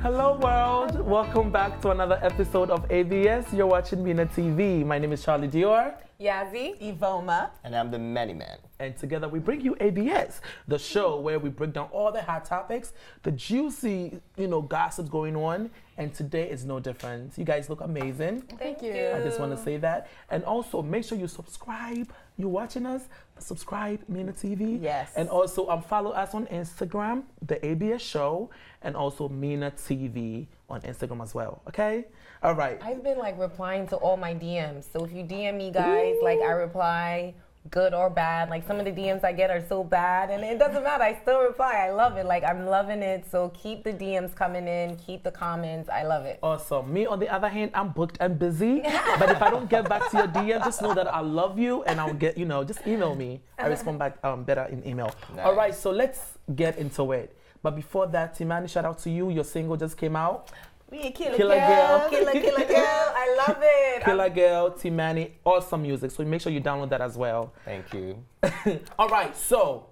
Hello world, welcome back to another episode of ABS. You're watching MinaTV. My name is Charlie Dior. Yazzie. Ivoma. And I'm the Manny Man. And together we bring you ABS, the show where we break down all the hot topics, the juicy, gossips going on. And today is no different. You guys look amazing. Thank you. I just want to say that. And also make sure you subscribe. You're watching us, subscribe, MinaTV. Yes. And also follow us on Instagram, the ABS show, and also MinaTV on Instagram as well. Okay? All right. I've been replying to all my DMs. So if you DM me guys, I reply, good or bad. Some of the DMs I get are so bad, and it doesn't matter. I still reply. I love it. I'm loving it. So keep the DMs coming in. Keep the comments. I love it. Awesome. Me, on the other hand, I'm booked and busy. But if I don't get back to your DM, just know that I love you, and I'll get, just email me. I respond back better in email. Nice. All right, so let's get into it. But before that, Timani, shout out to you. Your single just came out. Killer Girl. Killer Girl. I love it. Killer Girl, Timani, awesome music. So make sure you download that as well. Thank you. All right, so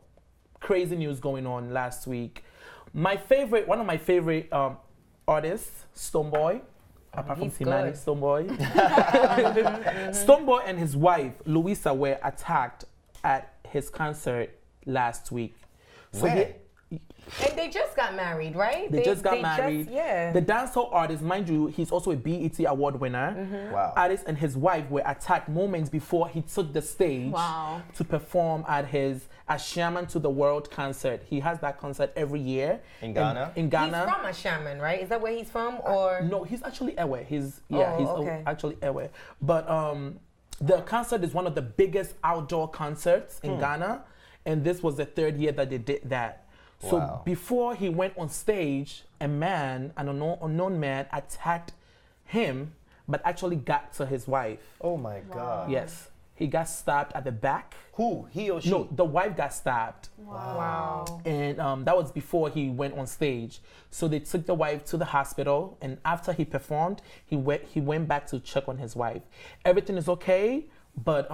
crazy news going on last week. One of my favorite artists, Stonebwoy. Apart from he's Timani, good. Stonebwoy. Stonebwoy and his wife, Louisa, were attacked at his concert last week. So Where? And they just got married, right? They just got married. Yeah. The dancehall artist, mind you, he's also a BET award winner. Mm-hmm. Wow. Artist and his wife were attacked moments before he took the stage to perform at his Ashaman to the World concert. He has that concert every year. In Ghana? In Ghana. He's from Ashaman, right? Is that where he's from? Or No, he's actually Ewe. He's okay. actually Ewe. But the concert is one of the biggest outdoor concerts in Ghana. And this was the third year that they did that. So Wow. before he went on stage, an unknown man attacked him, but actually got to his wife. Oh my God. Yes. He got stabbed at the back. Who? He or she? No, the wife got stabbed. wow. And that was before he went on stage. So they took the wife to the hospital, and after he performed, he went back to check on his wife. Everything is okay, but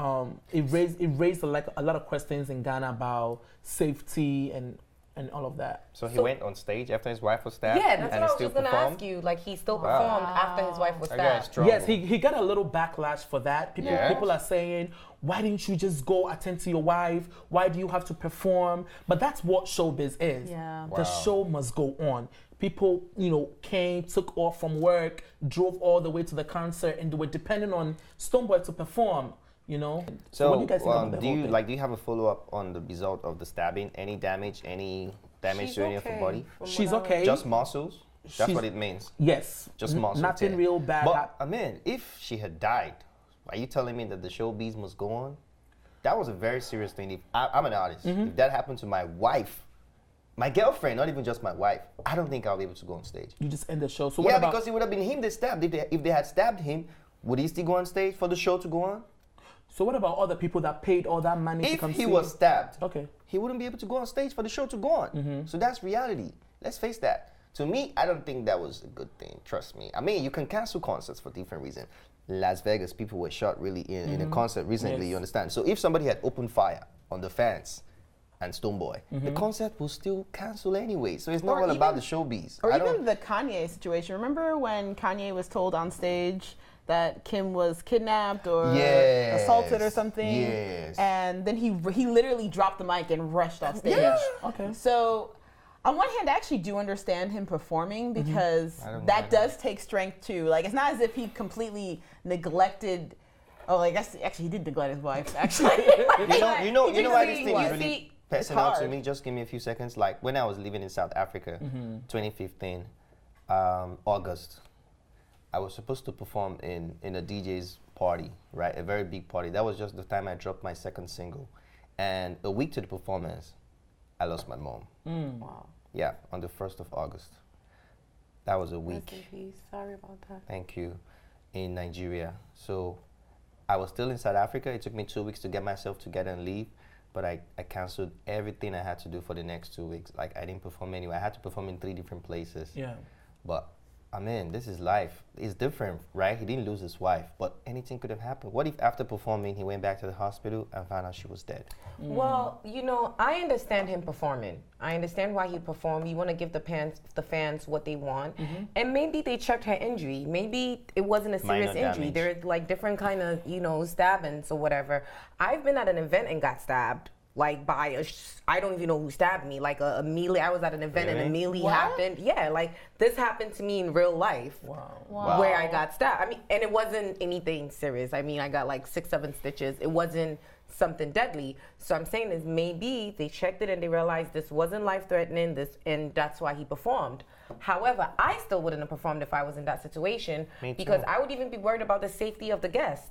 it raised a lot of questions in Ghana about safety and all of that. So he went on stage after his wife was stabbed? Yeah, that's and what I was still just going to performed? ask you. He still Wow. performed after his wife was That guy is stabbed. strong. Yes, he got a little backlash for that. Yes. People are saying, why didn't you just go attend to your wife? Why do you have to perform? But that's what showbiz is. Yeah. The Wow. show must go on. People, came, took off from work, drove all the way to the concert, and they were depending on Stonebwoy to perform. So what do you guys think about the whole thing? do you have a follow-up on the result of the stabbing? Any damage to any of her body? She's okay. Just muscles? That's She's- what it means. Yes. Just muscles. Nothing yeah. real bad. But I mean, if she had died, are you telling me that the showbiz must go on? That was a very serious thing. If I'm an artist. If that happened to my wife, my girlfriend, not even just my wife, I don't think I'll be able to go on stage. You just end the show. So what Yeah, about? because it would have been him they stabbed. If they had stabbed him, would he still go on stage for the show to go on? So what about all the people that paid all that money to If come he see? was stabbed, Okay. he wouldn't be able to go on stage for the show to go on. So that's reality. Let's face that. To me, I don't think that was a good thing. Trust me. I mean, you can cancel concerts for different reasons. Las Vegas, people were shot really in a concert recently, Yes. you understand? So if somebody had opened fire on the fans and Stonebwoy, the concert will still cancel anyway. So it's not Or all about even- the showbiz. Or I even don't- the Kanye situation. Remember when Kanye was told on stage that Kim was kidnapped or Yes. assaulted or something? Yes. And then he literally dropped the mic and rushed off stage. Yeah. Okay. So on one hand, I actually do understand him performing because I don't that mind does take strength too. It's not as if he completely neglected. Oh, I guess actually he did neglect his wife. Actually, You know why this thing is was. really It's personal to hard. me? Just give me a few seconds. Like when I was living in South Africa, 2015, August, I was supposed to perform in a DJ's party, right? A very big party. That was just the time I dropped my second single. And a week to the performance, I lost my mom. Wow. Yeah, on the 1st of August. That was a week. Rest in peace. Sorry about that. Thank you. In Nigeria. So I was still in South Africa. It took me 2 weeks to get myself together and leave. But I canceled everything I had to do for the next 2 weeks. I didn't perform anywhere. I had to perform in 3 different places. Yeah. But I mean, this is life. It's different, right? He didn't lose his wife, but anything could have happened. What if after performing, he went back to the hospital and found out she was dead? Well, you know, I understand him performing. I understand why he performed. You want to give the fans what they want. And maybe they checked her injury. Maybe it wasn't a serious Minor injury. damage. There's like different kind of, you know, stabbings or whatever. I've been at an event and got stabbed. Like by I don't even know who stabbed me. Like a melee. I was at an event and a melee happened. Yeah, like this happened to me in real life. Wow. Where I got stabbed. I mean, and it wasn't anything serious. I mean, I got like 6, 7 stitches. It wasn't something deadly. So I'm saying is maybe they checked it and they realized this wasn't life-threatening. And that's why he performed. However, I still wouldn't have performed if I was in that situation because I would even be worried about the safety of the guest.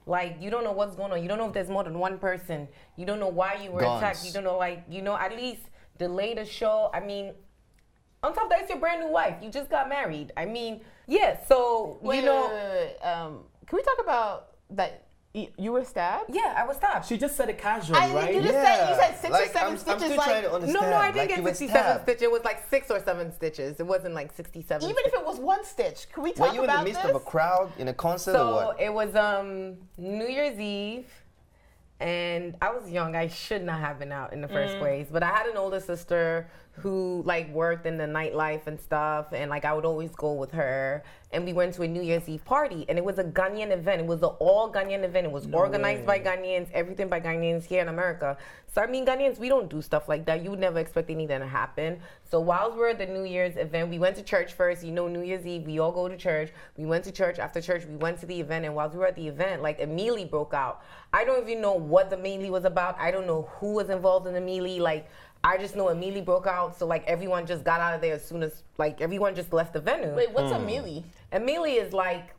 Like, you don't know what's going on. You don't know if there's more than one person. You don't know why you were attacked. You don't know, like, you know, at least delay the show. I mean, on top of that, it's your brand new wife. You just got married. I mean, yeah, so, Wait, you know. Can we talk about that? You were stabbed? Yeah, I was stabbed. She just said it casually, right? You said 6 or 7 I'm stitches. still Like, trying to understand. No, I didn't Like, get you were 67 stabbed. stitches. It was like 6 or 7 stitches. It wasn't like 67 even if it was 1 stitch, can we talk Were you in about the midst this? of a crowd in a concert or So what? it was New Year's Eve, and I was young. I should not have been out in the first place. But I had an older sister who like worked in the nightlife and stuff, and like I would always go with her. And we went to a New Year's Eve party, and it was a Ghanaian event. It was an all Ghanaian event. It was organized by Ghanaians, everything by Ghanaians here in America. So I mean, Ghanaians, we don't do stuff like that. You would never expect anything to happen. So while we were at the New Year's event, we went to church first. You know, New Year's Eve, we all go to church. We went to church. After church, we went to the event, and while we were at the event, like a melee broke out. I don't even know what the melee was about. I don't know who was involved in the melee. Like, I just know a melee broke out, so like everyone just got out of there as soon as, like, everyone just left the venue. Wait, what's a melee? A melee is like,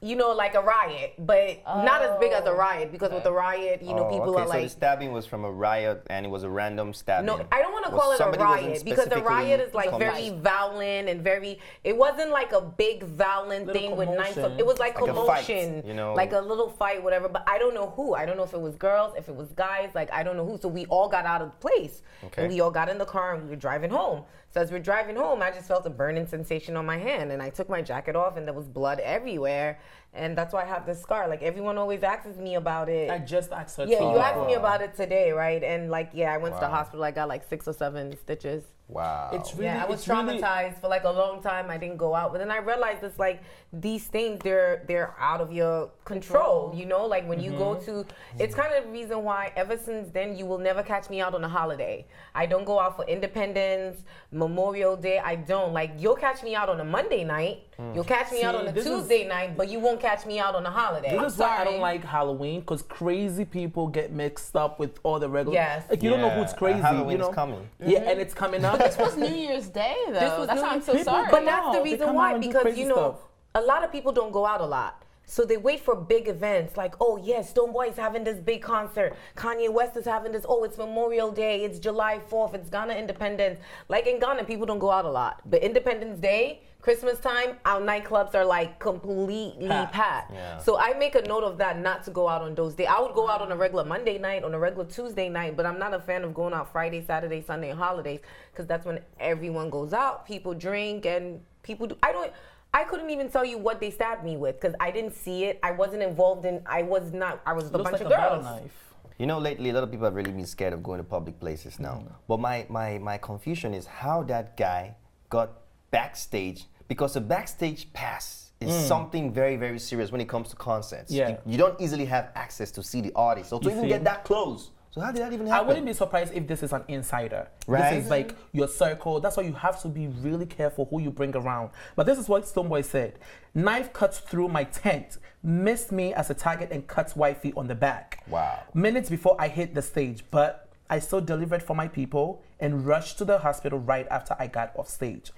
you know, like a riot, but not as big as a riot, because with a riot, you know, people okay, are so like... the stabbing was from a riot and it was a random stabbing. No, I don't want to Was call it a somebody wasn't riot, because a riot is like specifically very violent and very... It wasn't like a big violent Little thing with knives. commotion. It was like Like a fight, commotion, you know? like a little fight, whatever. But I don't know who. I don't know if it was girls, if it was guys. Like, I don't know who. So we all got out of the place. Okay. And we all got in the car and we were driving home. So as we're driving home, I just felt a burning sensation on my hand. And I took my jacket off and there was blood everywhere. And that's why I have this scar. Like, everyone always asks me about it. I just asked her. Yeah, too. you asked me about it today, right? And like, yeah, I went to the Wow. hospital. I got like 6 or 7 stitches. Wow. It's really, Yeah, I was it's really- traumatized for like a long time. I didn't go out, but then I realized it's like these things they're out of your control. You know, like when you go to, it's kind of the reason why ever since then you will never catch me out on a holiday. I don't go out for Independence, Memorial Day. I don't. Like, you'll catch me out on a Monday night. You'll catch me out See, on a this is- Tuesday night, but you won't catch me out on a holiday. This is why I sorry. don't like Halloween, because crazy people get mixed up with all the regular. Yes. Like, you don't know Yeah, who's crazy. Halloween you know? is coming. Yeah, and it's coming up. This was New Year's Day, though. This was That's New why I'm Year's- so People- sorry. But that's the They reason come why, out and do because crazy you know, stuff. a lot of people don't go out a lot. So they wait for big events like, oh yeah, Stonebwoy is having this big concert. Kanye West is having this, oh, it's Memorial Day, it's July 4th, it's Ghana Independence. Like in Ghana, people don't go out a lot. But Independence Day, Christmas time, our nightclubs are like completely packed. Yeah. So I make a note of that not to go out on those days. I would go out on a regular Monday night, on a regular Tuesday night, but I'm not a fan of going out Friday, Saturday, Sunday, and holidays, because that's when everyone goes out, people drink, and people do. I couldn't even tell you what they stabbed me with, because I didn't see it. I wasn't involved in. I was with a Looks bunch like of a butter girls. knife. You know, lately, a lot of people have really been scared of going to public places now. But my confusion is how that guy got backstage, because a backstage pass is something very, very serious when it comes to concerts. Yeah. You don't easily have access to see the artist, or to You even see? get that close. So how did that even I happen? wouldn't be surprised if this is an insider. Right. This is like your circle. That's why you have to be really careful who you bring around. But this is what Stonebwoy said. Knife cuts through my tent, missed me as a target, and cuts wifey on the back. Wow. Minutes before I hit the stage, but I still delivered for my people and rushed to the hospital right after I got off stage.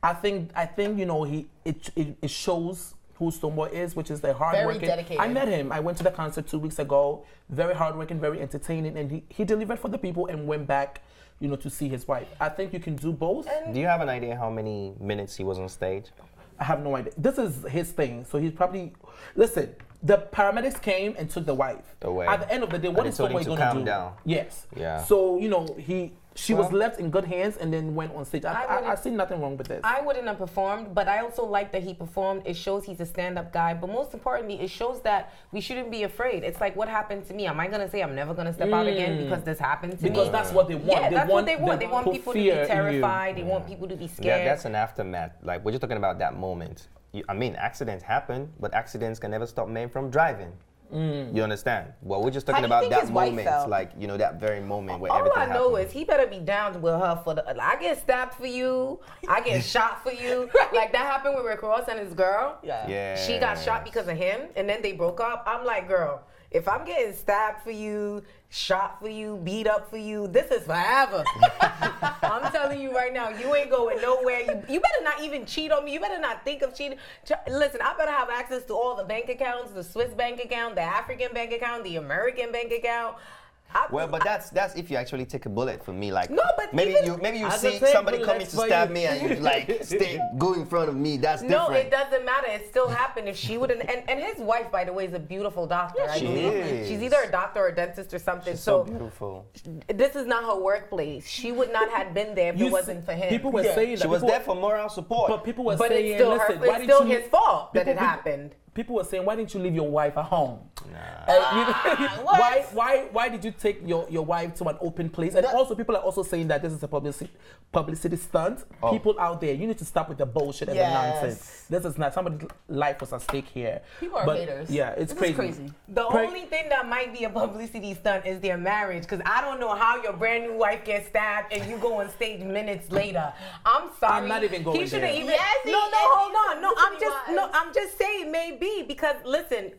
I think you know, it shows who Stonebwoy is, which is the hardworking. Very dedicated. I met him. I went to the concert 2 weeks ago. Very hardworking, very entertaining, and he delivered for the people and went back, you know, to see his wife. I think you can do both. Do you have an idea how many minutes he was on stage? I have no idea. This is his thing, so he's probably listen. The paramedics came and took the wife. Away. At the end of the day, what is they told him Stonebwoy to going to calm do? down. Yes. Yeah. So, she was left in good hands and then went on stage. I see nothing wrong with this. I wouldn't have performed, but I also like that he performed. It shows he's a stand-up guy. But most importantly, it shows that we shouldn't be afraid. It's like, what happened to me? Am I going to say I'm never going to step out again because this happened to me? Because that's what they want. Yeah, that's what they want. They want put people to be fear in you. terrified. They want people to be scared. That's an aftermath. Like, we're just talking about that moment. Accidents happen, but accidents can never stop men from driving. You understand? Well, we're just talking How do you about think that his wife moment, felt? like, that very moment where All everything I know happened. is he better be down with her for the. I get stabbed for you. I get shot for you. Like that happened with Rick Ross and his girl. Yeah. She got shot because of him, and then they broke up. I'm like, girl, if I'm getting stabbed for you, shot for you, beat up for you, this is forever. I'm telling you right now, you ain't going nowhere. You better not even cheat on me. You better not think of cheating. Listen, I better have access to all the bank accounts, the Swiss bank account, the African bank account, the American bank account. Well, but that's if you actually take a bullet for me. Like, No, but maybe even- you I see just said somebody bullets coming to for stab you. me and you like go in front of me. That's No, different. it doesn't matter. It still happened if she wouldn't. And his wife, by the way, is a beautiful doctor. I she believe. is. She's either a doctor or a dentist or something. She's so beautiful. This is not her workplace. She would not have been there if it wasn't for him. People were saying that. She was people there for moral support. But people were but saying, it's still listen, her. why It's didn't still you? his fault that it People- happened. People were saying, why didn't you leave your wife at home? What? Why did you take your wife to an open place? And also, people are also saying that this is a publicity stunt. People out there, you need to stop with the bullshit and the nonsense. This is not, somebody's life was at stake here. People are haters. Yeah, it's This crazy. is crazy. The only thing that might be a publicity stunt is their marriage, because I don't know how your brand new wife gets stabbed and you go on stage minutes later. I'm sorry. I'm not even going He shouldn't there. even. Yes, he no, is. hold on. No, Listen, I'm just saying maybe, because listen.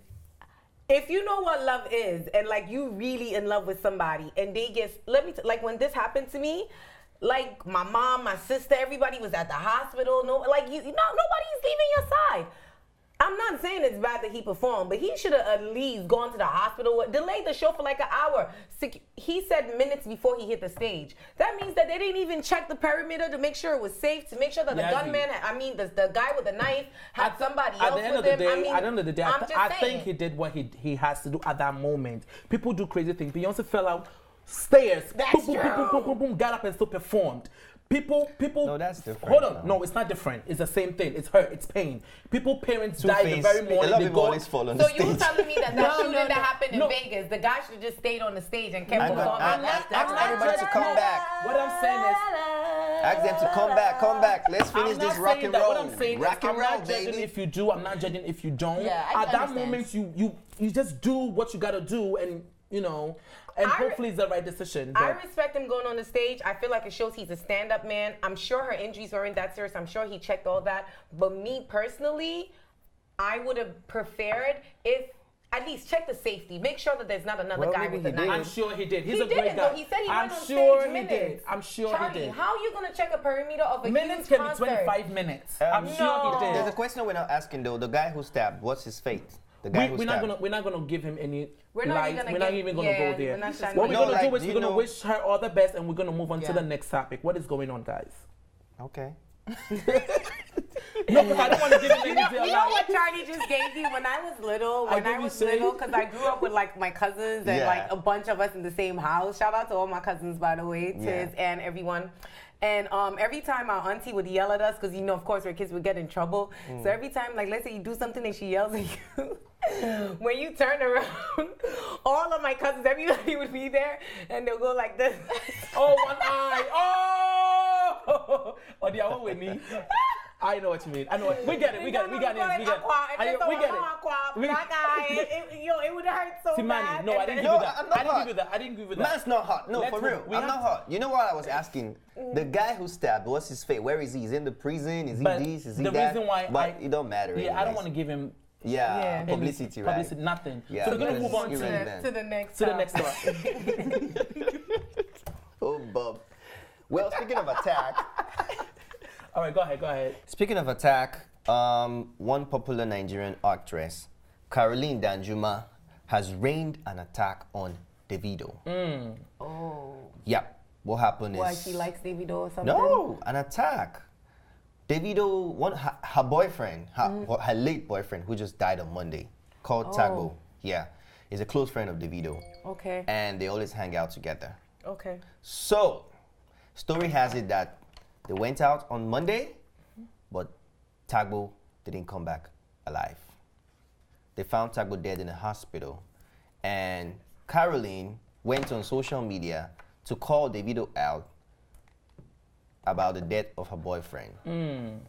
If you know what love is, and like you really in love with somebody, and they get, like when this happened to me, like my mom, my sister, everybody was at the hospital. No, like nobody's leaving your side. I'm not saying it's bad that he performed, but he should have at least gone to the hospital, delayed the show for like an hour. He said minutes before he hit the stage. That means that they didn't even check the perimeter to make sure it was safe, to make sure that the gunman, the guy with the knife had somebody else At the end of with the him. day, at the end of the day, I think saying. he did what he has to do at that moment. People do crazy things. Beyonce fell out stairs. That's boom, boom, true. boom, boom, boom, boom, got up and still performed. People. No, that's different. Hold on, No. no, it's not different. It's the same thing. It's hurt. It's pain. Parents die the Two-Face, very a morning. lot They of people go. always fall on So the you were stage. telling me that No, shooting no, that no, happened in no. Vegas, the guy should have just stayed on the stage and kept I'm performing. ask everybody to come back. What I'm saying is, Ask them to come back. Let's finish I'm this not rock saying and that. roll. What I'm saying is, Rock and I'm roll, not judging baby. if you do. I'm not judging if you don't. Yeah, I At that understand. moment, you just do what you gotta do, and and hopefully it's the right decision. I But respect him going on the stage. I feel like it shows he's a stand-up man. I'm sure her injuries weren't that serious. I'm sure he checked all that. But me personally, I would have preferred if at least check the safety. Make sure that there's not another Well, guy maybe with a he did. knife. I'm sure he did. He's He a great didn't, guy. though. He said he I'm went on sure stage he minutes. did. I'm sure Charlie, he did. how are you gonna check a perimeter of a Minutes huge can be concert? 25 minutes. I'm sure he There's a did. question we're not asking though. The guy who stabbed, what's his fate? The guy who We're stabbed. not gonna give him any We're not light. even gonna We're not give- even gonna yeah, go there. we're not trying What to- we're No, gonna like, do is do we're you gonna know- wish her all the best, and we're gonna move on to Yeah. the next topic. What is going on, guys? Okay. No, because I don't want to give him any You know what Charlie just gave me when I was little? When I give you was shade? little, because I grew up with like my cousins and Yeah. like a bunch of us in the same house. Shout out to all my cousins, by the way, Tiz Yeah. and everyone. And every time our auntie would yell at us, because of course, our kids would get in trouble. So every time, like, let's say you do something and she yells at you, when you turn around, all of my cousins, everybody would be there, and they'll go like this. Oh, one eye. Oh! Oh, the other with me. I know what you mean. I know. We get it. We get it. It would hurt so Timani, bad. no, I didn't give No, you that. I'm not I didn't hot. give you that. I didn't give you that. Man's not hot. No, Let's for move. real. We I'm have not to- hot. You know what I was asking? The guy who stabbed, what's his fate? Where is he? He's in the prison? Is he But this? Is he the that? reason why but it don't matter. Yeah, I don't anyways. want to give him Yeah, any publicity, right? Publicity, nothing. Yeah, so we're gonna because move on it's to irrelevant. To the next the topic. next one. Oh, Bob. Well, speaking of attack, All right, go ahead. speaking of attack, one popular Nigerian actress, Caroline Danjuma, has rained an attack on Davido. Oh. Yep. What happened Why, is she likes Davido or something? no, an attack. Davido, her boyfriend, her late boyfriend, who just died on Monday, called Tagbo. Yeah, he's a close friend of Davido. Okay. And they always hang out together. Okay. So, story has it that they went out on Monday, but Tagbo didn't come back alive. They found Tagbo dead in a hospital, and Caroline went on social media to call Davido out about the death of her boyfriend.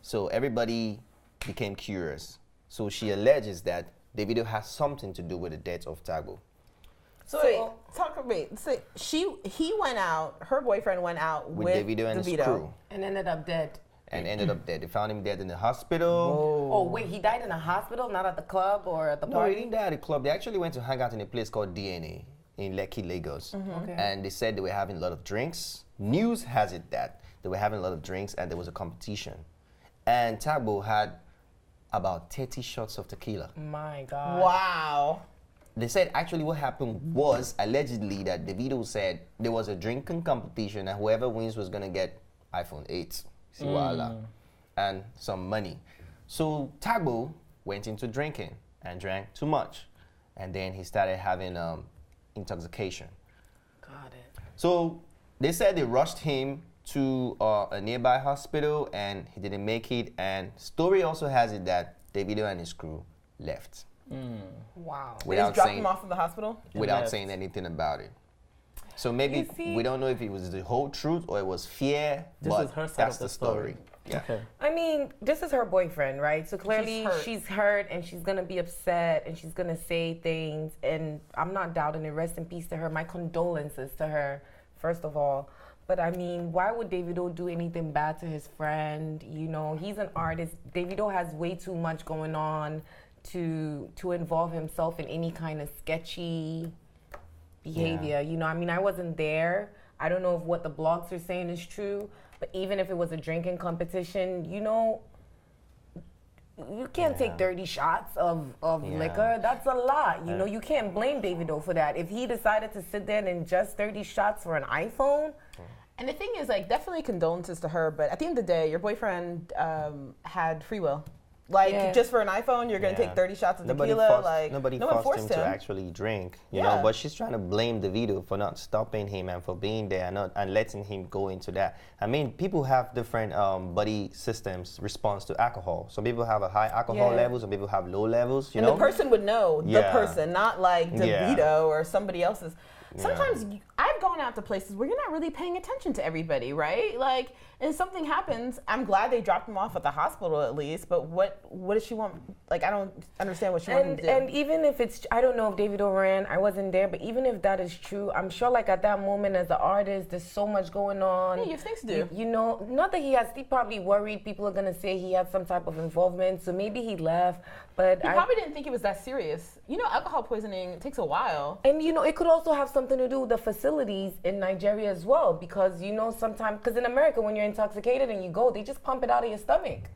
So everybody became curious. So she alleges that Davido has something to do with the death of Tagbo. So he went out, her boyfriend went out with Davido and his crew. And ended up dead. And ended up dead. They found him dead in the hospital. Oh, wait, he died in a hospital, not at the club or at the No, party? he didn't die at the club. They actually went to hang out in a place called DNA in Lekki, Lagos. Okay. And they said they were having a lot of drinks. News has it that they were having a lot of drinks and there was a competition. And Tagbo had about 30 shots of tequila. My God. Wow. They said actually what happened was allegedly that Davido said there was a drinking competition and whoever wins was going to get iPhone 8. And some money. So Tagbo went into drinking and drank too much. And then he started having intoxication. Got it. So they said they rushed him to a nearby hospital and he didn't make it. And story also has it that Davido and his crew left. Wow. They just dropped him off at the hospital? Without saying anything about it. So maybe we don't know if it was the whole truth or it was fear, but is her side that's of the the story. story. Yeah. Okay. I mean, this is her boyfriend, right? So clearly she's hurt and she's going to be upset and she's going to say things. And I'm not doubting it. Rest in peace to her. My condolences to her, first of all. But I mean, why would Davido do anything bad to his friend? You know, he's an artist. Davido has way too much going on to involve himself in any kind of sketchy behavior. You know, I mean, I wasn't there. I don't know if what the blogs are saying is true, but even if it was a drinking competition, you know, you can't take 30 shots of liquor. That's a lot. You know, you can't blame Davido for that. If he decided to sit there and ingest 30 shots for an iPhone. And the thing is, like, definitely condolences to her, but at the end of the day, your boyfriend had free will. Like, just for an iPhone, you're going to take 30 shots of tequila. Nobody forced him to actually drink, you know. But she's trying to blame Davido for not stopping him and for being there and letting him go into that. I mean, people have different body systems response to alcohol. Some people have a high alcohol level, some people have low levels, you know. And the person would know, the person, not like Davido or somebody else's. Sometimes I've gone out to places where you're not really paying attention to everybody, right? Like, and something happens. I'm glad they dropped him off at the hospital at least, but what does she want? Like, I don't understand what she wants to do. And even if it's, I don't know if Davido ran, I wasn't there, but even if that is true, I'm sure like at that moment as an artist, there's so much going on. Yeah, you have things to do. You know, not that he probably worried people are going to say he had some type of involvement, so maybe he left. But he probably didn't think it was that serious. You know, alcohol poisoning takes a while. And, you know, it could also have something to do with the facilities in Nigeria as well. Because, you know, sometimes, because in America, when you're intoxicated and you go, they just pump it out of your stomach.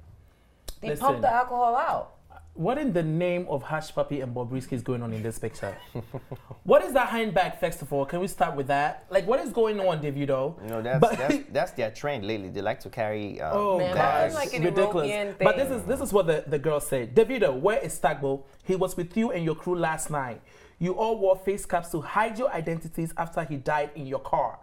They pump the alcohol out. What in the name of Hush Puppy and Bobrisky is going on in this picture? What is that Hindbag Festival? Can we start with that? Like, what is going on, Davido? You know, that's their trend lately. They like to carry that's like an ridiculous. European thing. But this is what the girl said. Davido, where is Tagbo? He was with you and your crew last night. You all wore face caps to hide your identities after he died in your car.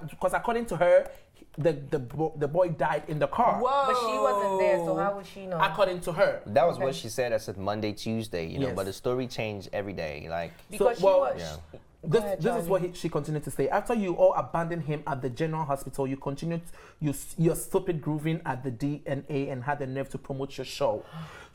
Because according to her, the boy died in the car. Whoa. But she wasn't there, so how would she know? According to her. That was what she said. I said Monday, Tuesday, you know, but the story changed every day. Like, because this is what she continued to say. After you all abandoned him at the general hospital, you continued your stupid grooving at the DNA and had the nerve to promote your show.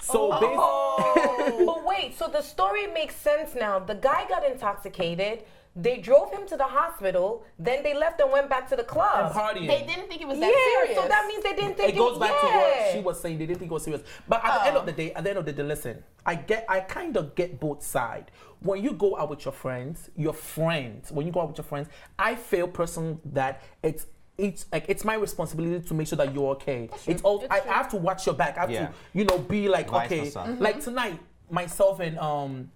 So but wait, so the story makes sense now. The guy got intoxicated. They drove him to the hospital. Then they left and went back to the club. And partying. They didn't think it was that serious. So that means they didn't think it goes back to what she was saying. They didn't think it was serious. But at the end of the day, listen. I kind of get both sides. When you go out with your friends, I feel personally that it's my responsibility to make sure that you're okay. I have to watch your back. I have to, be like, Vice okay. versa. Like tonight, myself and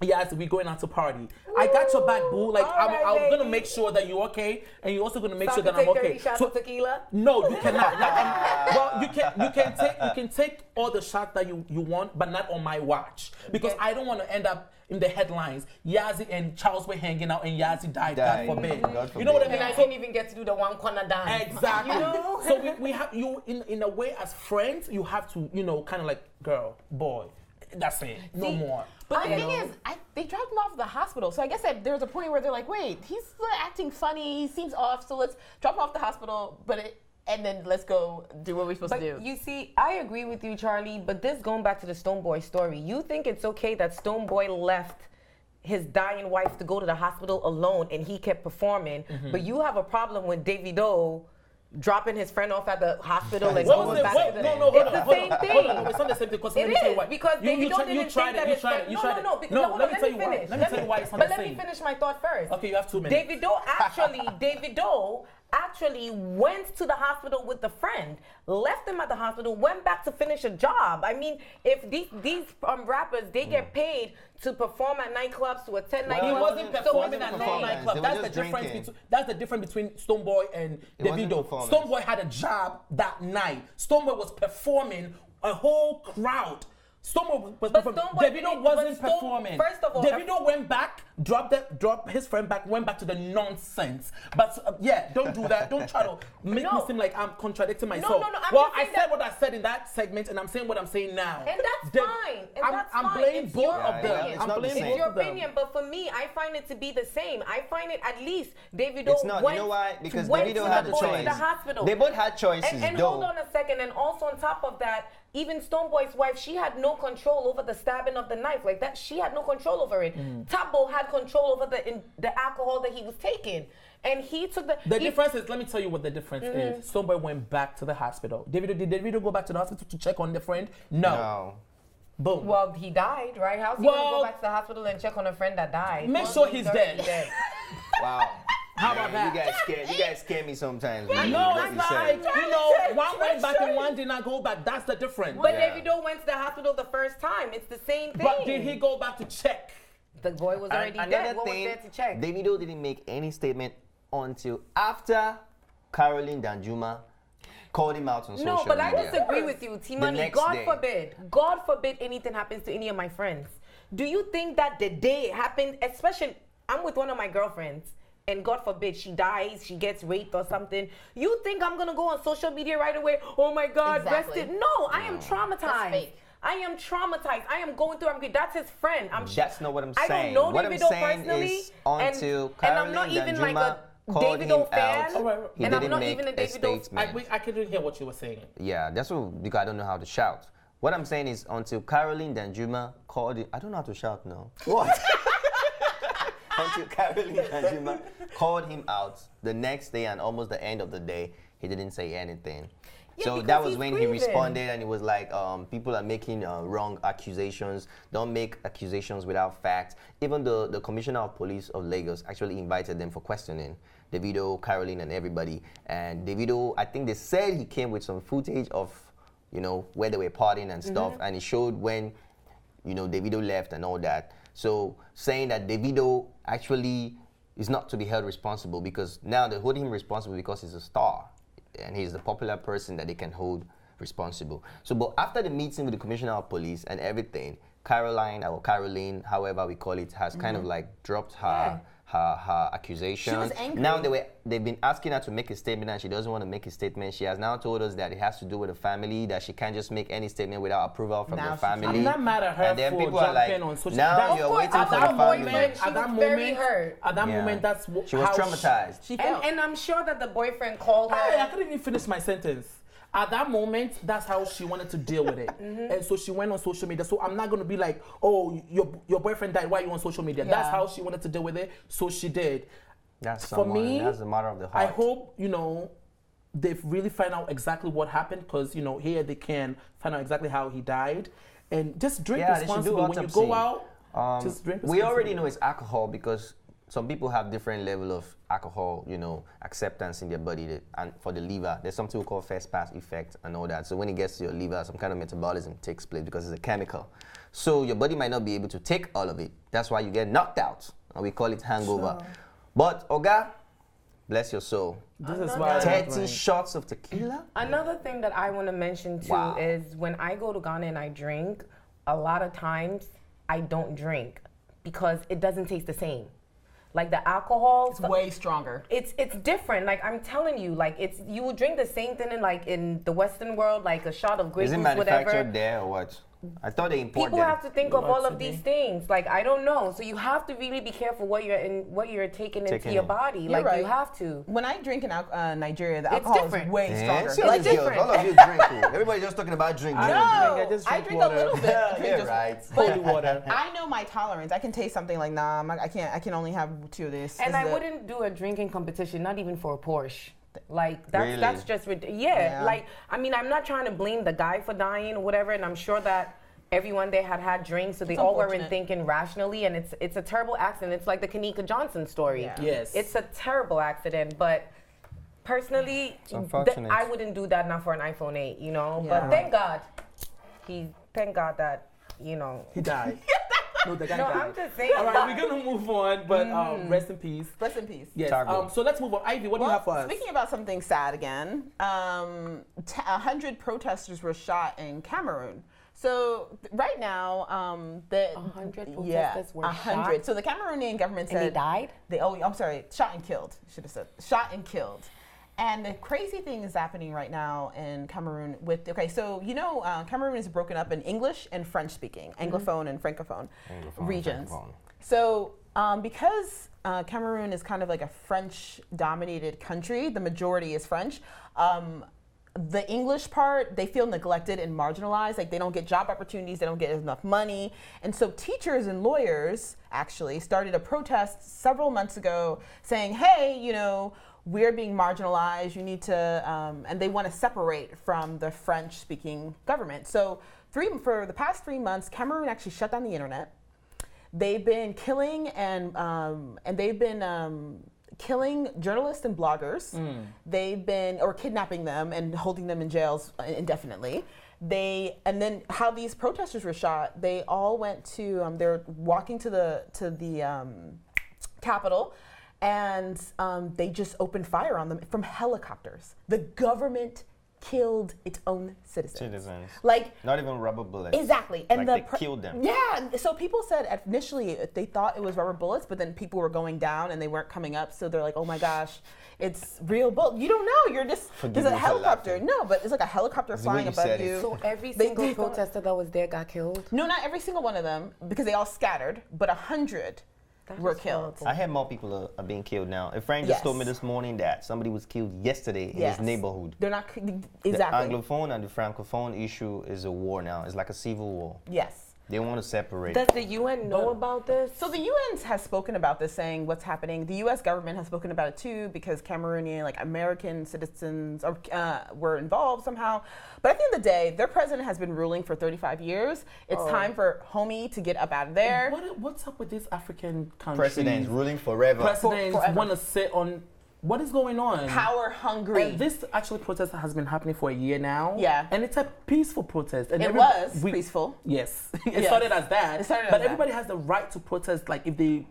Yes, we going out to party. I got your back, boo. Like I'm gonna baby. make sure that you're okay, and you're also gonna make So sure I can that I'm take okay. 30 shots of tequila? No, you cannot. Well, you can take all the shots that you want, but not on my watch, because I don't want to end up in the headlines. Yazzie and Charles were hanging out, and Yazzie died. God forbid. You know what I mean? And I didn't even get to do the one corner dance. Exactly. You know? So we have you in a way as friends. You have to kind of like girl, boy. That's it. No more. But the thing is, they dropped him off at the hospital. So I guess that there's a point where they're like, wait, he's acting funny. He seems off. So let's drop him off the hospital. And then let's go do what we're supposed to do. You see, I agree with you, Charlie. But this going back to the Stonebwoy story, you think it's okay that Stonebwoy left his dying wife to go to the hospital alone and he kept performing, but you have a problem with Davido dropping his friend off at the hospital and going back to the... No, hold on. same thing. It's not the same thing. Because It let me tell you is, why. because Davido didn't think that his friend... No, let me tell you why. Let me tell you why it's not the But same. let me finish my thought first. Okay, you have 2 minutes. Davido actually went to the hospital with the friend, left him at the hospital, went back to finish a job. I mean, if these rappers, they get paid to perform at nightclubs, to attend nightclubs. He wasn't performing at no performance. nightclub. They That's were the just difference. drinking. That's the difference between Stonebwoy and It wasn't Davido. performance. Stonebwoy had a job that night. Stonebwoy was performing a whole crowd. Stonebwoy was performing. Davido wasn't performing. First of all, Davido went back, dropped his friend back, went back to the nonsense. But don't do that. Don't try to make me seem like I'm contradicting myself. I said what I said in that segment, and I'm saying what I'm saying now. And that's fine. I'm blaming both of them. It's I'm not the blaming same. both Your of them. opinion, but for me, I find it to be the same. I find it at least Davido It's not. went, You know why? Because went Davido to had the a boy choice. to the hospital. They both had choices, And though. hold on a second. And also on top of that, even Stonebwoy's wife, she had no control over the stabbing of the knife like that. She had no control over it. Tabo had control over the alcohol that he was taking. And he took The difference is, let me tell you what the difference is. Stonebwoy went back to the hospital. Did Davido go back to the hospital to check on the friend? No. Boom. Well, he died, right? How's he going to go back to the hospital and check on a friend that died? Make sure he's dead. Wow. How about that? You guys scare me sometimes. No, it's not like, one went back and one did not go back. That's the difference. But Davido went to the hospital the first time. It's the same thing. But did he go back to check? The boy was already dead. What was there to check? Davido didn't make any statement until after Caroline Danjuma called him out on social media. No, but I disagree with you, T-Money. next God forbid anything happens to any of my friends. Do you think that the day it happened, especially, I'm with one of my girlfriends, and God forbid she dies, she gets raped or something, you think I'm going to go on social media right away, oh my God, Exactly. rest it? No, I am traumatized. That's fake. I am traumatized. I am going through. That's his friend. That's not what I'm saying. I don't know what Davido I'm saying personally, is until and I'm not Caroline even like Danjuma a called him Davido fan, out, he and I'm didn't not make even a a Davido. statement. I couldn't hear what you were saying. Yeah, that's what, because I don't know how to shout. What I'm saying is until Caroline Danjuma called him, I don't know how to shout now. What? Until Caroline Danjuma called him out the next day and almost the end of the day, he didn't say anything. Yeah, so because that was he's when he grieving. responded, and it was like, people are making wrong accusations. Don't make accusations without facts. Even the Commissioner of Police of Lagos actually invited them for questioning. Davido, Caroline, and everybody. And Davido, I think they said he came with some footage of, where they were partying and stuff, and it showed when, Davido left and all that. So saying that Davido actually is not to be held responsible, because now they're holding him responsible because he's a star and he's the popular person that they can hold responsible. So, but after the meeting with the Commissioner of Police and everything, Caroline, or Caroline, however we call it, has kind of like dropped her accusation. She was angry. Now they've been asking her to make a statement, and she doesn't want to make a statement. She has now told us that it has to do with the family, that she can't just make any statement without approval from the family. I'm not mad at her And then for people are like, jumping on social now media. you're waiting Of for course, the at that family. moment, she was very hurt. At that Yeah. moment, that's She was how traumatized. She felt. And I'm sure that the boyfriend called her. Hey, I couldn't even finish my sentence. At that moment, that's how she wanted to deal with it. And so she went on social media. So I'm not going to be like, oh, your boyfriend died, why are you on social media? That's how she wanted to deal with it. So she did. That's For me, that's a matter of the heart. I hope, they've really find out exactly what happened, because, here they can find out exactly how he died. And just drink Yeah, they should do responsibly. When you autopsy. go out, just drink We responsibly. already know it's alcohol, because some people have different level of alcohol, acceptance in their body. And for the liver, there's something we call first pass effect and all that. So when it gets to your liver, some kind of metabolism takes place because it's a chemical. So your body might not be able to take all of it. That's why you get knocked out, and we call it hangover. Sure. But Oga, bless your soul. This is why 30 shots of tequila. Another thing that I want to mention too is when I go to Ghana and I drink, a lot of times I don't drink because it doesn't taste the same. Like the alcohol, it's way stronger. It's different. Like I'm telling you, like you will drink the same thing in the Western world, like a shot of Grey Goose, whatever. Is it manufactured there or what? I thought they import People have to think of all of these things. Like I don't know. So you have to really be careful what you're taking into your body. You're like right. You have to. When I drink in Nigeria, the alcohol is way stronger. See, like different. All of you drink. Everybody's just talking about drink. I drink a little bit. Right. Holy water. I know my tolerance. I can taste something like, nah, I can't. I can only have 2 of this. And I wouldn't do a drinking competition, not even for a Porsche. Like that's just yeah. Like I mean, I'm not trying to blame the guy for dying or whatever, and I'm sure that everyone there had drinks, so they all weren't thinking rationally, and it's a terrible accident. It's like the Kanika Johnson story. Yeah. Yes, it's a terrible accident, but personally, I wouldn't do that not for an iPhone 8, Yeah. But thank God that he died. No, the guy died. I'm just saying. All right, we're gonna move on, but rest in peace. Rest in peace. Yes. So let's move on. Ivy, what do you have for us? Speaking about something sad again, 100 protesters were shot in Cameroon. So right now, 100 protesters were shot. So the Cameroonian government said they died. Shot and killed. Should have said shot and killed. And the crazy thing is happening right now in Cameroon Cameroon is broken up in English and French speaking, Anglophone and Francophone regions. So because Cameroon is kind of like a French dominated country, the majority is French. The English part, they feel neglected and marginalized. Like they don't get job opportunities, they don't get enough money. And so teachers and lawyers actually started a protest several months ago saying, hey, we're being marginalized, you need to, and they want to separate from the French-speaking government. So for the past 3 months, Cameroon actually shut down the internet. They've been killing killing journalists and bloggers. They've been kidnapping them and holding them in jails indefinitely. And then how these protesters were shot, they all went to, they're walking to the capital, and they just opened fire on them from helicopters. The government killed its own citizens. Like not even rubber bullets. Exactly. And they killed them. Yeah. So people said initially they thought it was rubber bullets, but then people were going down and they weren't coming up. So they're like, oh my gosh, it's real bullets. You don't know. You're just there's a helicopter. No, but it's like a helicopter flying above you. So every single protester that was there got killed? No, not every single one of them, because they all scattered, but 100 were killed. I heard more people are being killed now. A friend just told me this morning that somebody was killed yesterday in his neighborhood. They're not exactly. The Anglophone and the Francophone issue is a war now. It's like a civil war. Yes. They want to separate. Does the UN know about this? So the UN has spoken about this, saying what's happening. The U.S. government has spoken about it too, because Cameroonian, American citizens were involved somehow. But at the end of the day, their president has been ruling for 35 years. It's time for homie to get up out of there. What's up with these African countries? Presidents ruling forever. Presidents want to sit on. What is going on? Power hungry. And this protest has been happening for a year now. Yeah. And it's a peaceful protest. And it was peaceful. Yes. It started as that. But everybody has the right to protest, like if they,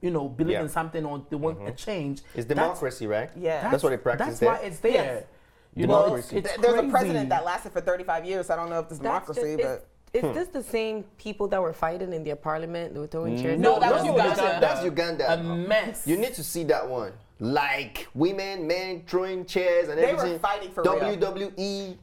believe in something or they want a change. It's democracy, right? Yeah. That's what they practice. That's why it's there. Yes. Democracy. There's a president that lasted for 35 years. So I don't know if this is democracy, but. Is this the same people that were fighting in their parliament? They were throwing chairs? No, that was Uganda. That's Uganda. A mess. You need to see that one. Like women, men throwing chairs and everything. They were fighting for real. WWE.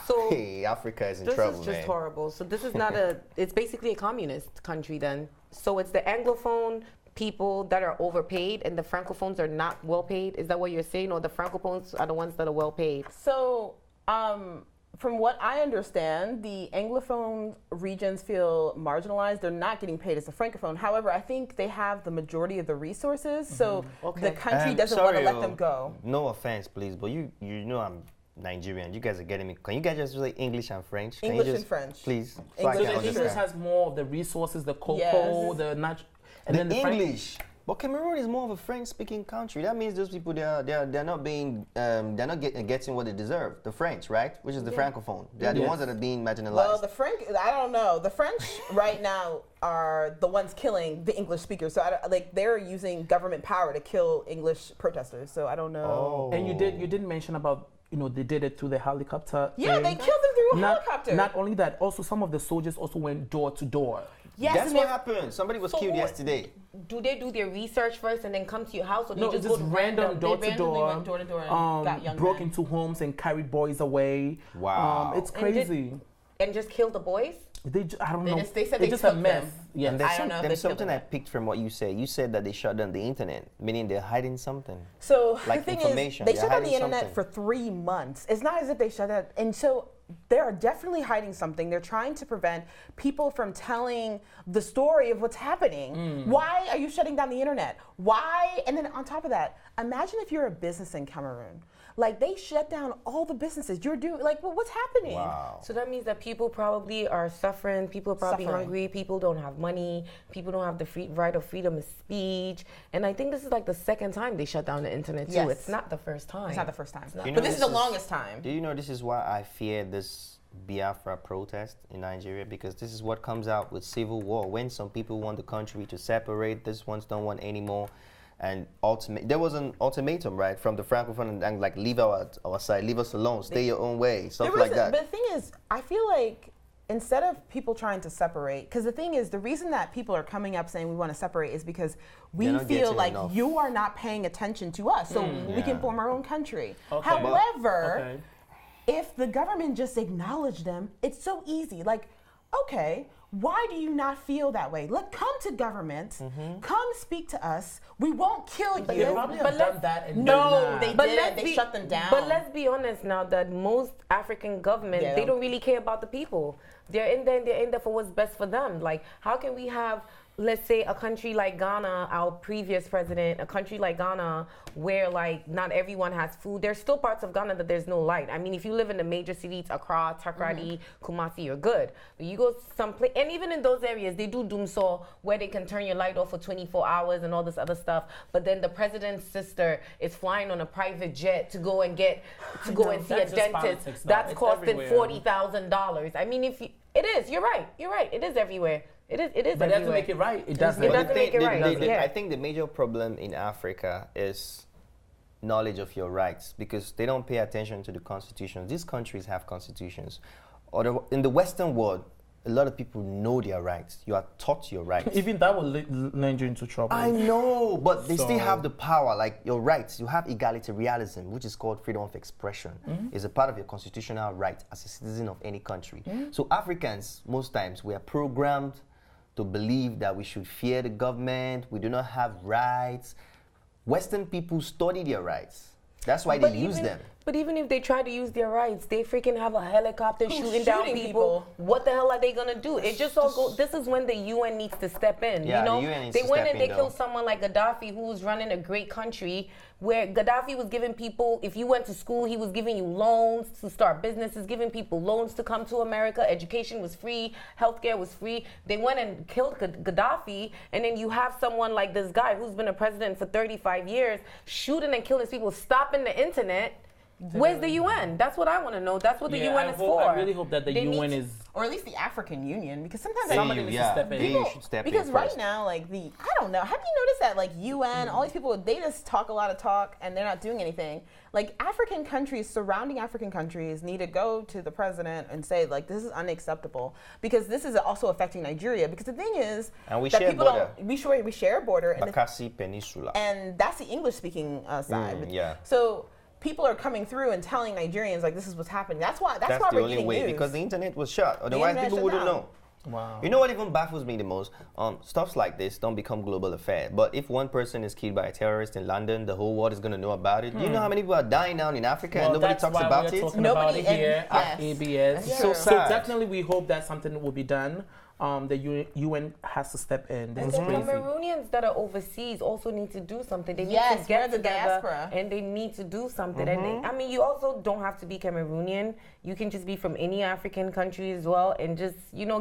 So hey, Africa is in trouble, This is just man. horrible. So this is not it's basically a communist country then. So it's the Anglophone people that are overpaid and the Francophones are not well paid. Is that what you're saying? Or the Francophones are the ones that are well paid? So, from what I understand, the Anglophone regions feel marginalized. They're not getting paid as a Francophone. However, I think they have the majority of the resources, so the country doesn't want to let them go. No offense, please, but you know I'm Nigerian. You guys are getting me. Can you guys just say English and French? English and French. Please. English So the English has more of the resources, the cocoa, the natural. And the then English But Cameroon is more of a French-speaking country. That means those people they're not being getting what they deserve. The French, right? Which is the francophone. They are the ones that are being marginalized. Well, the French, I don't know. The French right now are the ones killing the English speakers. So they're using government power to kill English protesters. So I don't know. And you did mention about, they did it through the helicopter. Yeah, they killed them through a helicopter. Not only that, also some of the soldiers also went door to door. Yes, that's what happened. Somebody was killed yesterday. Do they do their research first and then come to your house, or No, they it's just just go random door They to door. went door to door and got young broke men. into homes and carried boys away. Wow. It's crazy. and just kill the boys? I don't know. They said they just took a mess. them. Yeah. And I don't know if there's they killed something I them. picked from what you said. You said that they shut down the internet, meaning they're hiding something. So Like the thing information, is, they they're shut down the hiding internet something. for 3 months. It's not as if they shut it. And so they are definitely hiding something. They're trying to prevent people from telling the story of what's happening. Why are you shutting down the internet? Why? And then on top of that, imagine if you're a business in Cameroon. Like, they shut down all the businesses. You're doing, like, well, what's happening? Wow. So that means that people probably are suffering. People are probably Suffering. hungry. People don't have money. People don't have the right of freedom of speech. And I think this is like the second time they shut down the internet too. Yes. It's not the first time. It's not the first time. You know, But this is the longest time. Do you know this is why I fear this Biafra protest in Nigeria? Because this is what comes out with civil war. When some people want the country to separate, this ones don't want anymore. And there was an ultimatum, right, from the Francophone, and like, leave our side, leave us alone, stay your own way, stuff like that. But the thing is, I feel like instead of people trying to separate, because the thing is, the reason that people are coming up saying we want to separate is because we They're not feel getting like enough. you are not paying attention to us, so we can Yeah. form our own country. Okay. However, if the government just acknowledged them, it's so easy. Like, okay, why do you not feel that way? Come to government, come speak to us. We won't kill you. They probably have done that. And No, done that. they didn't. They shut them down. But let's be honest now that most African government, Yeah. they don't really care about the people. They're in there for what's best for them. Like, how can we have, let's say, a country like Ghana, our previous president, a country like Ghana, where like not everyone has food. There's still parts of Ghana that there's no light. I mean, if you live in the major cities, Accra, Takoradi, Kumasi, you're good. But you go someplace, and even in those areas, they do doomsaw where they can turn your light off for 24 hours and all this other stuff. But then the president's sister is flying on a private jet to go and see a That's just dentist. politics now. That's It's costing everywhere. $40,000. I mean, it is. You're right. It is everywhere. It is But that doesn't everywhere. make it right. It doesn't. It But doesn't make it right. Yeah. I think the major problem in Africa is knowledge of your rights, because they don't pay attention to the constitutions. These countries have constitutions. In the Western world, a lot of people know their rights. You are taught your rights. Even that will land you into trouble. I know, but they still So- have the power, like your rights. You have egalitarianism, which is called freedom of expression. It's a part of your constitutional right as a citizen of any country. So Africans, most times, we are programmed to believe that we should fear the government, we do not have rights. Western people study their rights. That's why they use them. But even if they try to use their rights, they freaking have a helicopter shooting down shooting people. What the hell are they gonna do? It just all goes. This is when the UN needs to step in. Yeah, you know, the UN needs they to went step and they in, killed though. someone like Gaddafi, who was running a great country, where Gaddafi was giving people, if you went to school, he was giving you loans to start businesses, giving people loans to come to America. Education was free, healthcare was free. They went and killed Gaddafi, and then you have someone like this guy who's been a president for 35 years, shooting and killing people, stopping the internet. Where's the UN? That's what I want to know. That's what the UN is for. I really hope that the They UN need is. Or at least the African Union, because sometimes Somebody needs to step in. You should step because in right first. now, like I don't know. Have you noticed that like UN, all these people, they just talk a lot of talk and they're not doing anything. Like African countries, surrounding African countries, need to go to the president and say like this is unacceptable, because this is also affecting Nigeria. Because the thing is, And we that share people border. we share a border, and Bakassi Peninsula. and that's the English speaking side. yeah. So people are coming through and telling Nigerians like this is what's happening. That's why That's we're the only getting way, news. because the internet was shut. Otherwise, internet people shut wouldn't down. know. Wow. You know what even baffles me the most? Stuff like this don't become global affair. But if one person is killed by a terrorist in London, the whole world is going to know about it. Do you know how many people are dying now in Africa and nobody that's talks why about we're it? talking Nobody- about it here and- at yes. ABS. That's so true. So sad. definitely, we hope that something will be done. The UN has to step in. This And is the crazy. Cameroonians that are overseas also need to do something. They need Yes, to get we're the together diaspora. and they need to do something. And I mean, you also don't have to be Cameroonian. You can just be from any African country as well, and just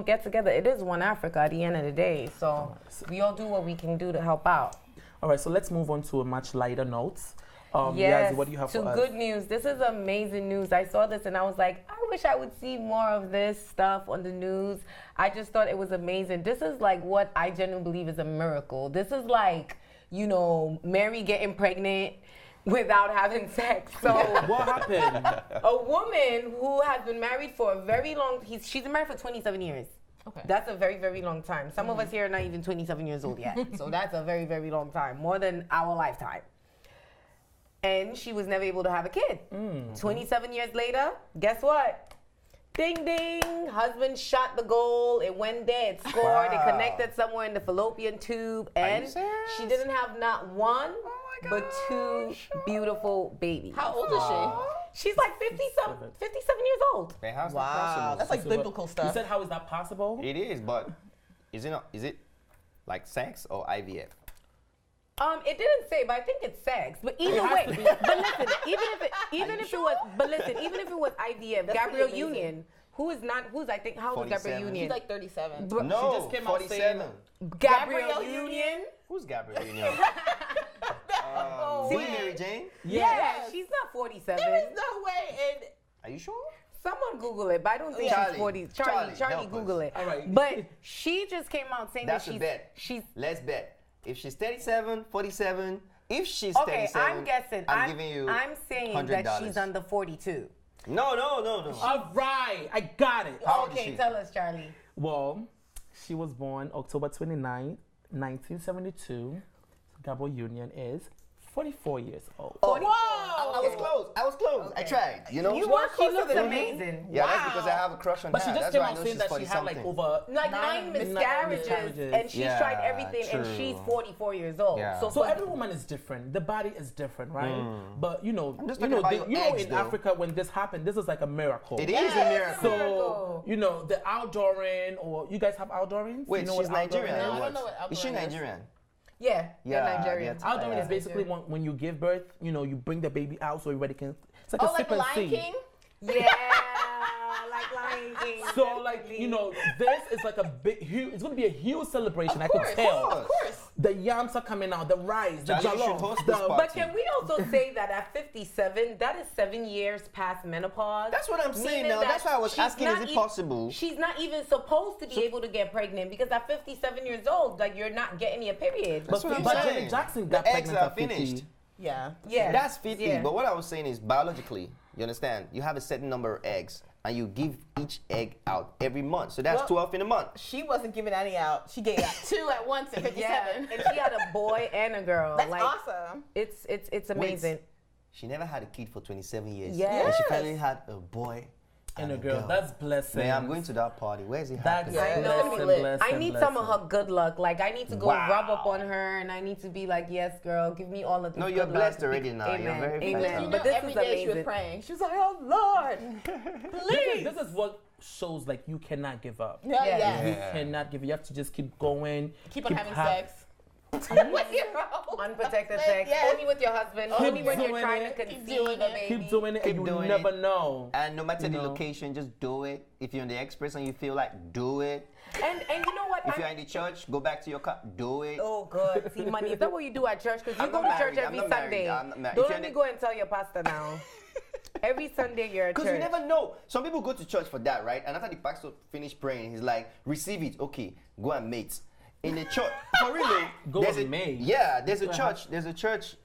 get together. It is one Africa at the end of the day. So we all do what we can do to help out. All right, so let's move on to a much lighter note. Yes, Yazzie, what do you have for us? good news. This is amazing news. I saw this and I was like, I wish I would see more of this stuff on the news. I just thought it was amazing. This is like what I genuinely believe is a miracle. This is like, you know, Mary getting pregnant without having sex. So What happened? a woman who has been married for a very long, she's been married for 27 years. Okay. That's a very, very long time. Some of us here are not even 27 years old yet. So that's a very, very long time, more than our lifetime. And she was never able to have a kid. 27 years later, guess what? Ding, ding. Husband shot the goal. It went there. It scored. It connected somewhere in the fallopian tube. And she didn't have not one, but 2 beautiful babies. How old is she? She's like 57 years old. Man, how's that Wow, possible? that's like biblical You stuff. said, how is that possible? It is, but is it like sex or IVF? It didn't say, but I think it's sex. But either has way, to be. but listen, even if it was IVF, That's Gabrielle pretty amazing. Union, who's I think how old is 47. Gabrielle Union? She's like 37. No, she just came out 47. saying- Gabrielle Union. Who's Gabrielle Union? See Mary Jane? Yeah, she's not 47. There is no way. And Are you sure? Someone Google it, but I don't think Charlie, she's 40. Charlie, Charlie, help Google us. it. All right. But she just came out saying That's that a bet. she's Let's bet. If she's 37, 47, if she's okay. 37, I'm guessing. I'm giving you I'm saying that $100. she's under 42. No. All right, I got it. How old is Okay, she? tell us, Charlie. Well, she was born October 29th, 1972. Gabrielle Union is 44 years old. Oh, whoa! I was close. I tried. You know? You Well, were she closer looks than amazing. Yeah, that's because I have a crush on But her. she just That's came why I out know saying she's that she had like 40-something. over Like 9 miscarriages, and she tried Yeah, everything, and true. she's 44 years old. Yeah. So for- every woman is different. The body is different, right? But you know, just you talking know, about your eggs, in though. Africa when this happened, this is like a miracle. It is a miracle. So you know the outdooring, or you guys have outdooring? Wait, you know she's what outdooring Nigerian. is? No, I or don't know what? what Is she outdooring is. Nigerian? yeah, Yeah, they're Nigerian. yeah. Outdooring is basically when you give birth, you know, you bring the baby out so everybody can. It's like Oh, a like sip and Lion see. King? Yeah, like Lion King. So like you know, this is like a big, huge. It's gonna be a huge celebration. I could tell. Of course. The yams are coming out, the rice, the Charlie, you should jollof, host this the. party. But can we also say that at 57, that is 7 years past menopause? That's what I'm saying Meaning now. that That's why I was she's asking, is not it possible? She's not even supposed to be able to get pregnant because at 57 years old, like you're not getting your period. That's what I'm but saying. Janet Jackson The got eggs pregnant are at 50. finished. Yeah. Yeah. That's 50. Yeah. But what I was saying is biologically, you understand? You have a certain number of eggs, and you give each egg out every month. So that's Well, 12 in a month. She wasn't giving any out. She gave out 2 at once at 57. Yeah, and she had a boy and a girl. That's like, awesome. It's amazing. She never had a kid for 27 years. Yes. And she finally had a boy And a girl. That's blessing. Man, I'm going to that party. Where is it That's happening? I know. blessing, lit. blessing, I need blessing. some of her good luck. Like I need to go Wow. rub up on her, and I need to be like, "Yes, girl, give me all of this." No, you're good blessed luck. already now. You're Amen. very blessed Amen. now. You But know, this every is day she was amazing. praying. She was like, "Oh Lord, please." This is what shows like you cannot give up. Yeah, Yeah. yeah. You cannot give. You have to just keep going. Keep on having ha- sex. Unprotected sex. Yes. Only with your husband. Keep Only when you're doing trying it. to Keep conceive doing a it. baby. Keep doing it, Keep and you doing never it. know. And no matter You the know. location, just do it. If you're in the express and you feel like, do it. And you know what? If you're in the church, go back to your car, do it. Oh, good. See, money. Is that what you do at church? Because you I'm go not to church married. every I'm not Sunday. married. I'm not married. Don't If let you're me in go and tell your pastor now. Every Sunday you're at Because you church. never know. Some people go to church for that, right? And after the pastor finish praying, he's like, receive it. Okay, go and mate. In the church, for real, Go there's and a mate. Yeah, there's a Go church. There's a church,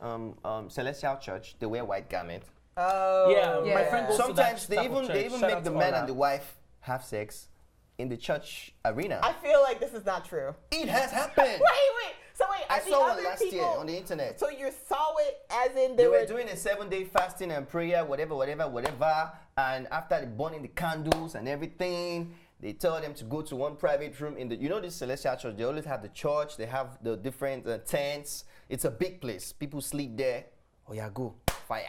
Celestial Church. They wear white garment. Oh. Yeah, my Yeah. friend goes Sometimes to they that type of even church. Shout make out the to man Aura. and the wife have sex in the church arena. I feel like this is not true. It has happened. Wait. So wait, I are the saw other it last people, year on the internet. So you saw it as in They were doing a 7-day fasting and prayer, whatever. And after they burning the candles and everything, they tell them to go to one private room in the, you know, this Celestial Church. They always have the church. They have the different tents. It's a big place. People sleep there. Oh yeah, go fire.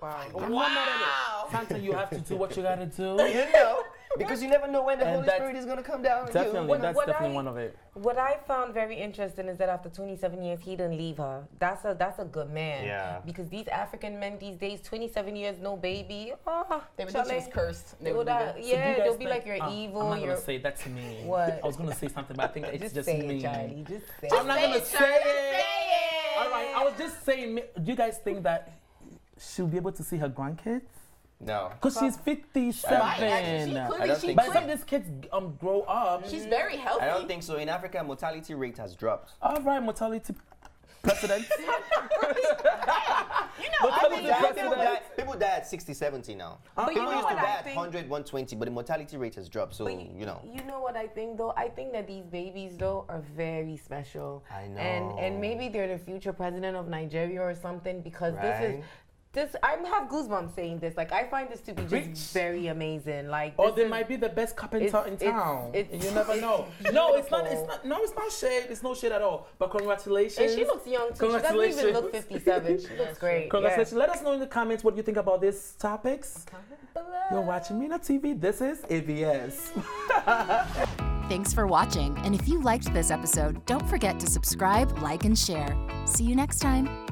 Wow. Sometimes you have to do what you gotta do. You know, because you never know when the And Holy that's- Spirit is gonna come down. on you. Definitely, that's what definitely I- one of it. What I found very interesting is that after 27 years, he didn't leave her. That's a good man. Yeah. Because these African men these days, 27 years, no baby. Oh, They would think she was cursed. They They would would, leave her. So do yeah, you guys they'll be think- like, you're evil. I'm not you're gonna say that to me. What? I was gonna say something, but I think it's just just say me. it, Charlie. Just say I'm not it. gonna say it. right. I was just saying, do you guys think that she'll be able to see her grandkids? No. Because she's 57. I don't think By the time these kids grow up. She's very healthy. I don't think so. In Africa, mortality rate has dropped. All right, mortality precedent. People die at 60, 70 now. But People you know used to what die I at think? 100, 120, but the mortality rate has dropped. So, You know what I think though? I think that these babies though are very special. I know. And maybe they're the future president of Nigeria or something because Right. I have goosebumps saying this. Like I find this to be just very amazing. Like Or they might be the best carpenter in town. You never know. No, it's not. No, it's not shade. It's no shade at all. But congratulations. And she looks young too. She doesn't even look 57. She looks great. Congratulations. Let us know in the comments what you think about these topics. You're watching MinaTV. This is AVS. Thanks for watching. And if you liked this episode, don't forget to subscribe, like, and share. See you next time.